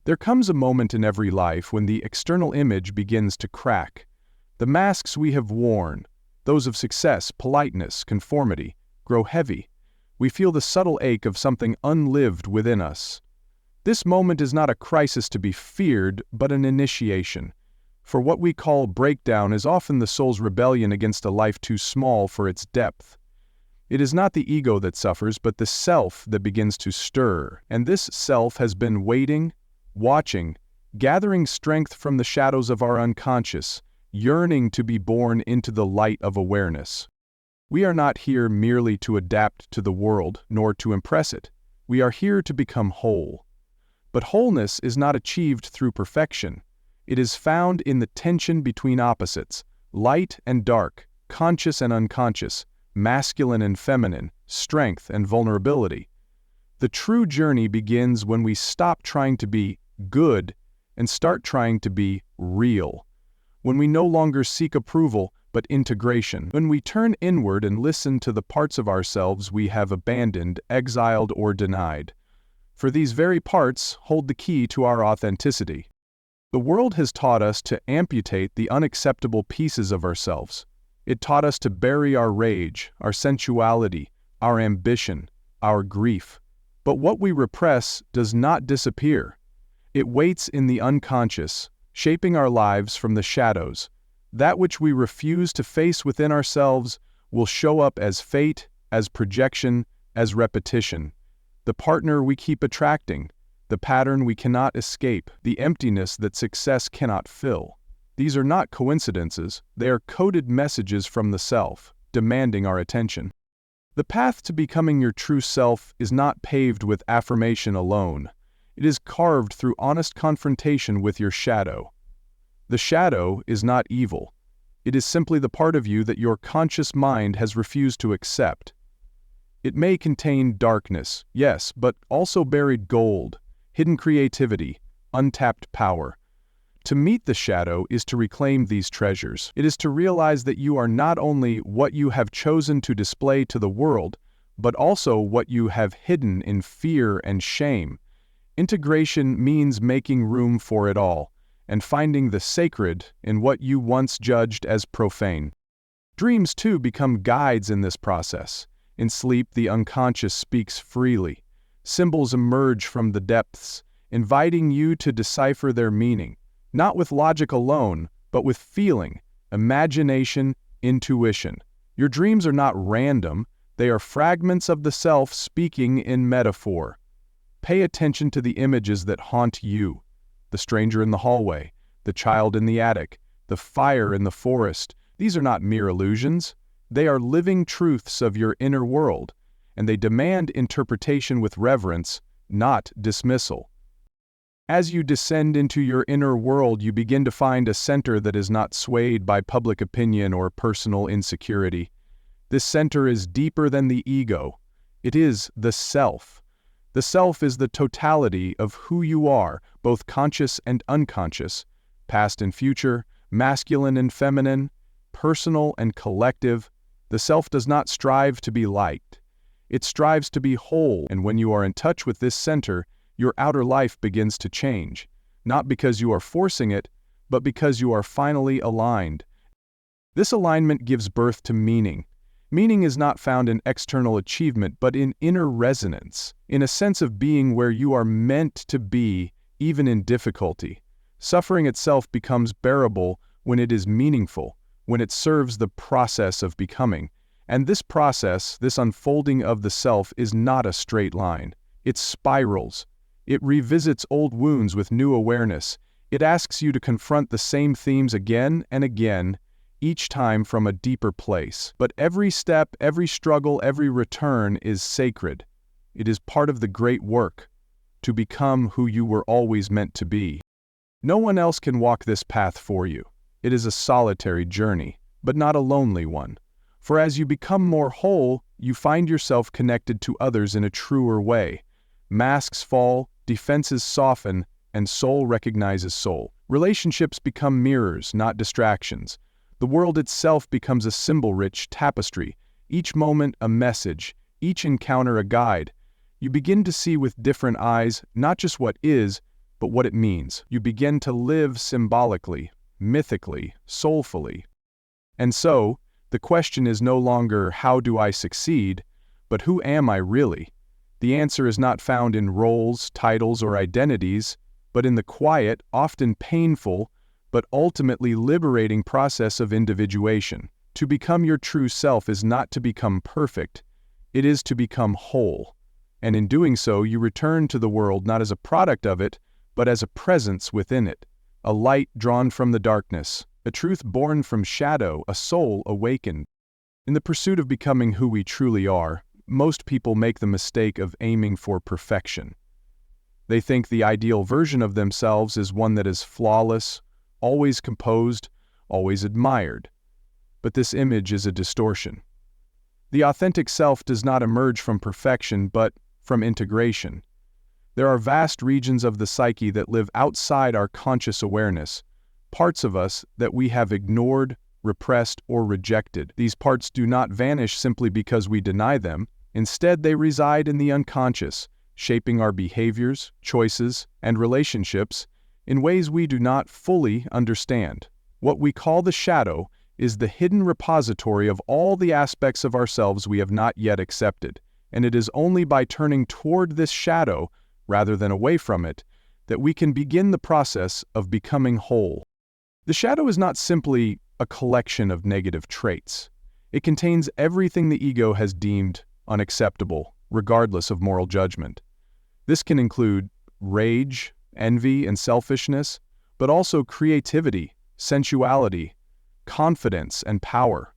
There comes a moment in every life when the external image begins to crack. The masks we have worn, those of success, politeness, conformity, grow heavy. We feel the subtle ache of something unlived within us. This moment is not a crisis to be feared, but an initiation. For what we call breakdown is often the soul's rebellion against a life too small for its depth. It is not the ego that suffers, but the self that begins to stir, and this self has been waiting, watching, gathering strength from the shadows of our unconscious, yearning to be born into the light of awareness. We are not here merely to adapt to the world, nor to impress it. We are here to become whole. But wholeness is not achieved through perfection. It is found in the tension between opposites, light and dark, conscious and unconscious, masculine and feminine, strength and vulnerability. The true journey begins when we stop trying to be good and start trying to be real. When we no longer seek approval, but integration. When we turn inward and listen to the parts of ourselves we have abandoned, exiled, or denied. For these very parts hold the key to our authenticity. The world has taught us to amputate the unacceptable pieces of ourselves. It taught us to bury our rage, our sensuality, our ambition, our grief. But what we repress does not disappear. It waits in the unconscious, shaping our lives from the shadows. That which we refuse to face within ourselves will show up as fate, as projection, as repetition. The partner we keep attracting, the pattern we cannot escape, the emptiness that success cannot fill. These are not coincidences, they are coded messages from the self, demanding our attention. The path to becoming your true self is not paved with affirmation alone. It is carved through honest confrontation with your shadow. The shadow is not evil. It is simply the part of you that your conscious mind has refused to accept. It may contain darkness, yes, but also buried gold, hidden creativity, untapped power. To meet the shadow is to reclaim these treasures. It is to realize that you are not only what you have chosen to display to the world, but also what you have hidden in fear and shame. Integration means making room for it all, and finding the sacred in what you once judged as profane. Dreams, too, become guides in this process. In sleep, the unconscious speaks freely. Symbols emerge from the depths, inviting you to decipher their meaning, not with logic alone, but with feeling, imagination, intuition. Your dreams are not random, they are fragments of the self speaking in metaphor. Pay attention to the images that haunt you. The stranger in the hallway, the child in the attic, the fire in the forest. These are not mere illusions. They are living truths of your inner world, and they demand interpretation with reverence, not dismissal. As you descend into your inner world, you begin to find a center that is not swayed by public opinion or personal insecurity. This center is deeper than the ego. It is the self. The self is the totality of who you are, both conscious and unconscious, past and future, masculine and feminine, personal and collective. The self does not strive to be liked. It strives to be whole, and when you are in touch with this center, your outer life begins to change, not because you are forcing it, but because you are finally aligned. This alignment gives birth to meaning. Meaning is not found in external achievement, but in inner resonance, in a sense of being where you are meant to be, even in difficulty. Suffering itself becomes bearable when it is meaningful, when it serves the process of becoming. And this process, this unfolding of the self, is not a straight line. It spirals. It revisits old wounds with new awareness. It asks you to confront the same themes again and again, each time from a deeper place. But every step, every struggle, every return is sacred. It is part of the great work, to become who you were always meant to be. No one else can walk this path for you. It is a solitary journey, but not a lonely one. For as you become more whole, you find yourself connected to others in a truer way. Masks fall, defenses soften, and soul recognizes soul. Relationships become mirrors, not distractions. The world itself becomes a symbol-rich tapestry, each moment a message, each encounter a guide. You begin to see with different eyes not just what is, but what it means. You begin to live symbolically, mythically, soulfully. And so, the question is no longer how do I succeed, but who am I really? The answer is not found in roles, titles, or identities, but in the quiet, often painful, but ultimately liberating process of individuation. To become your true self is not to become perfect, it is to become whole. And in doing so, you return to the world not as a product of it, but as a presence within it, a light drawn from the darkness, a truth born from shadow, a soul awakened. In the pursuit of becoming who we truly are, most people make the mistake of aiming for perfection. They think the ideal version of themselves is one that is flawless, always composed, always admired. But this image is a distortion. The authentic self does not emerge from perfection, but from integration. There are vast regions of the psyche that live outside our conscious awareness, parts of us that we have ignored, repressed, or rejected. These parts do not vanish simply because we deny them. Instead, they reside in the unconscious, shaping our behaviors, choices, and relationships in ways we do not fully understand. What we call the shadow is the hidden repository of all the aspects of ourselves we have not yet accepted, and it is only by turning toward this shadow, rather than away from it, that we can begin the process of becoming whole. The shadow is not simply a collection of negative traits. It contains everything the ego has deemed unacceptable, regardless of moral judgment. This can include rage, envy, and selfishness, but also creativity, sensuality, confidence, and power.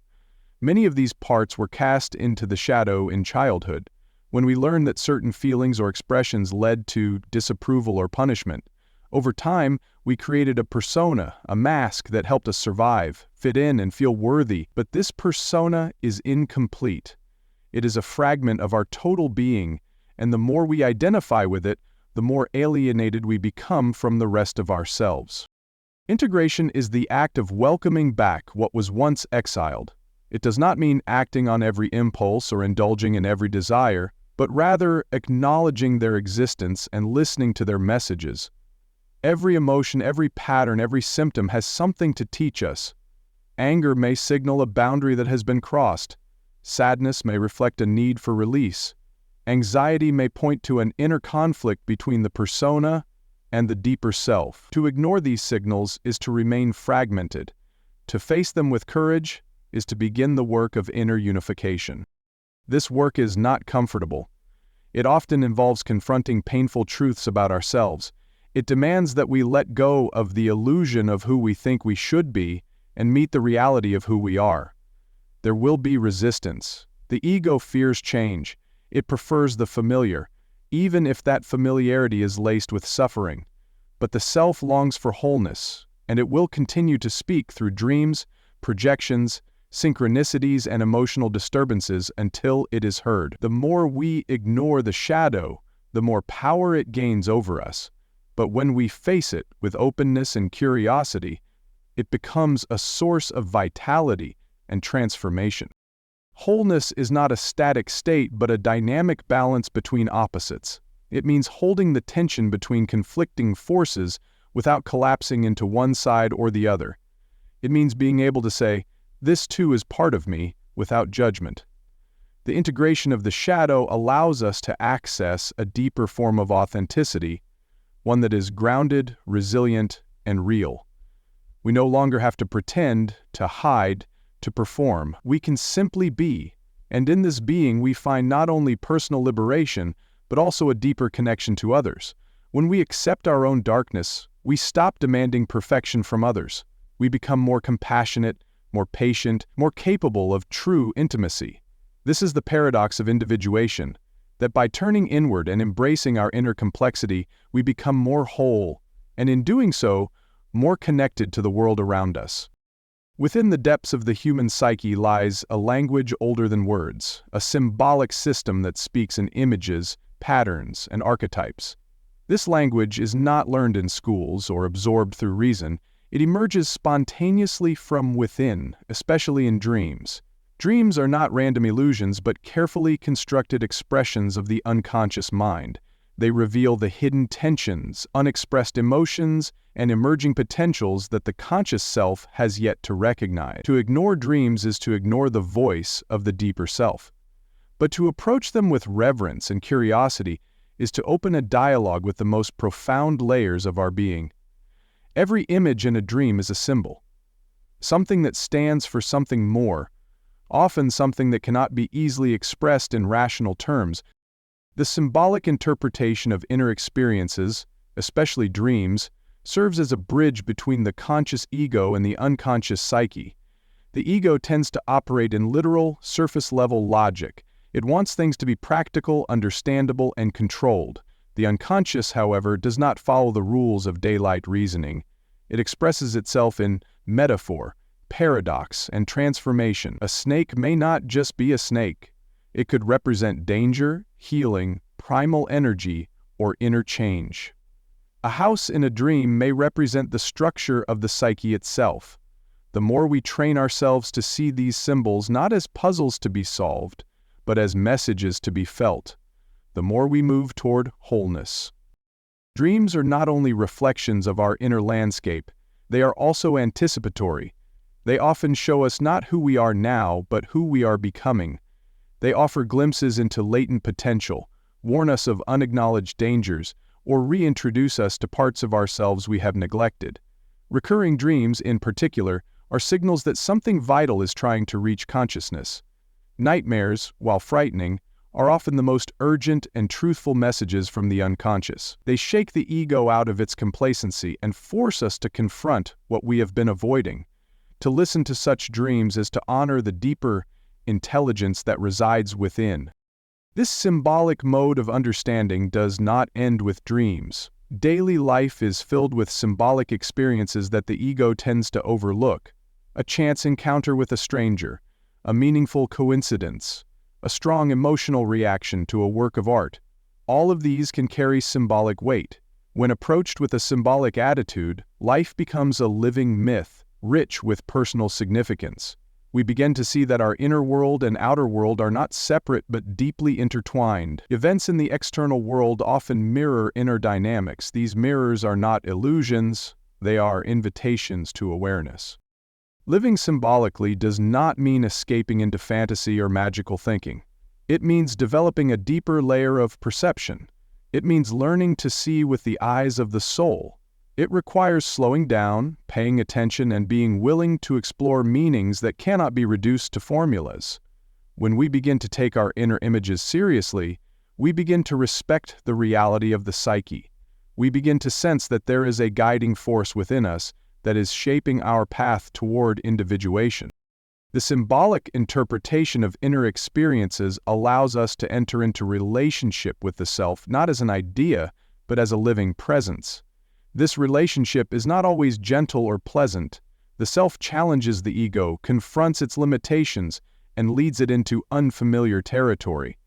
Many of these parts were cast into the shadow in childhood, when we learned that certain feelings or expressions led to disapproval or punishment. Over time, we created a persona, a mask that helped us survive, fit in, and feel worthy, but this persona is incomplete. It is a fragment of our total being, and the more we identify with it, the more alienated we become from the rest of ourselves. Integration is the act of welcoming back what was once exiled. It does not mean acting on every impulse or indulging in every desire, but rather acknowledging their existence and listening to their messages. Every emotion, every pattern, every symptom has something to teach us. Anger may signal a boundary that has been crossed. Sadness may reflect a need for release. Anxiety may point to an inner conflict between the persona and the deeper self. To ignore these signals is to remain fragmented. To face them with courage is to begin the work of inner unification. This work is not comfortable. It often involves confronting painful truths about ourselves. It demands that we let go of the illusion of who we think we should be and meet the reality of who we are. There will be resistance. The ego fears change. It prefers the familiar, even if that familiarity is laced with suffering. But the self longs for wholeness, and it will continue to speak through dreams, projections, synchronicities, and emotional disturbances until it is heard. The more we ignore the shadow, the more power it gains over us. But when we face it with openness and curiosity, it becomes a source of vitality and transformation. Wholeness is not a static state, but a dynamic balance between opposites. It means holding the tension between conflicting forces without collapsing into one side or the other. It means being able to say, "This too is part of me," without judgment. The integration of the shadow allows us to access a deeper form of authenticity, one that is grounded, resilient, and real. We no longer have to pretend, to hide, to perform. We can simply be, and in this being we find not only personal liberation, but also a deeper connection to others. When we accept our own darkness, we stop demanding perfection from others. We become more compassionate, more patient, more capable of true intimacy. This is the paradox of individuation, that by turning inward and embracing our inner complexity, we become more whole, and in doing so, more connected to the world around us. Within the depths of the human psyche lies a language older than words, a symbolic system that speaks in images, patterns, and archetypes. This language is not learned in schools or absorbed through reason. It emerges spontaneously from within, especially in dreams. Dreams are not random illusions, but carefully constructed expressions of the unconscious mind. They reveal the hidden tensions, unexpressed emotions, and emerging potentials that the conscious self has yet to recognize. To ignore dreams is to ignore the voice of the deeper self. But to approach them with reverence and curiosity is to open a dialogue with the most profound layers of our being. Every image in a dream is a symbol, something that stands for something more, often something that cannot be easily expressed in rational terms. The symbolic interpretation of inner experiences, especially dreams, serves as a bridge between the conscious ego and the unconscious psyche. The ego tends to operate in literal, surface-level logic. It wants things to be practical, understandable, and controlled. The unconscious, however, does not follow the rules of daylight reasoning. It expresses itself in metaphor, paradox, and transformation. A snake may not just be a snake. It could represent danger, healing, primal energy, or inner change. A house in a dream may represent the structure of the psyche itself. The more we train ourselves to see these symbols not as puzzles to be solved, but as messages to be felt, the more we move toward wholeness. Dreams are not only reflections of our inner landscape, they are also anticipatory. They often show us not who we are now, but who we are becoming. They offer glimpses into latent potential, warn us of unacknowledged dangers, or reintroduce us to parts of ourselves we have neglected. Recurring dreams, in particular, are signals that something vital is trying to reach consciousness. Nightmares, while frightening, are often the most urgent and truthful messages from the unconscious. They shake the ego out of its complacency and force us to confront what we have been avoiding. To listen to such dreams is to honor the deeper intelligence that resides within. This symbolic mode of understanding does not end with dreams. Daily life is filled with symbolic experiences that the ego tends to overlook. A chance encounter with a stranger, a meaningful coincidence, a strong emotional reaction to a work of art. All of these can carry symbolic weight. When approached with a symbolic attitude, life becomes a living myth, rich with personal significance. We begin to see that our inner world and outer world are not separate but deeply intertwined. Events in the external world often mirror inner dynamics. These mirrors are not illusions, they are invitations to awareness. Living symbolically does not mean escaping into fantasy or magical thinking. It means developing a deeper layer of perception. It means learning to see with the eyes of the soul. It requires slowing down, paying attention, and being willing to explore meanings that cannot be reduced to formulas. When we begin to take our inner images seriously, we begin to respect the reality of the psyche. We begin to sense that there is a guiding force within us that is shaping our path toward individuation. The symbolic interpretation of inner experiences allows us to enter into relationship with the self not as an idea, but as a living presence. This relationship is not always gentle or pleasant. The self challenges the ego, confronts its limitations, and leads it into unfamiliar territory.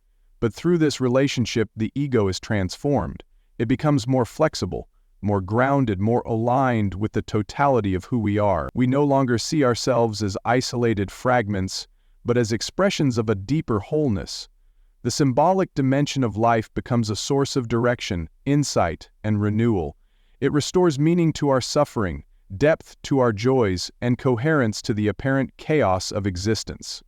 But through this relationship, the ego is transformed. It becomes more flexible, more grounded, more aligned with the totality of who we are. We no longer see ourselves as isolated fragments, but as expressions of a deeper wholeness. The symbolic dimension of life becomes a source of direction, insight, and renewal. It restores meaning to our suffering, depth to our joys, and coherence to the apparent chaos of existence.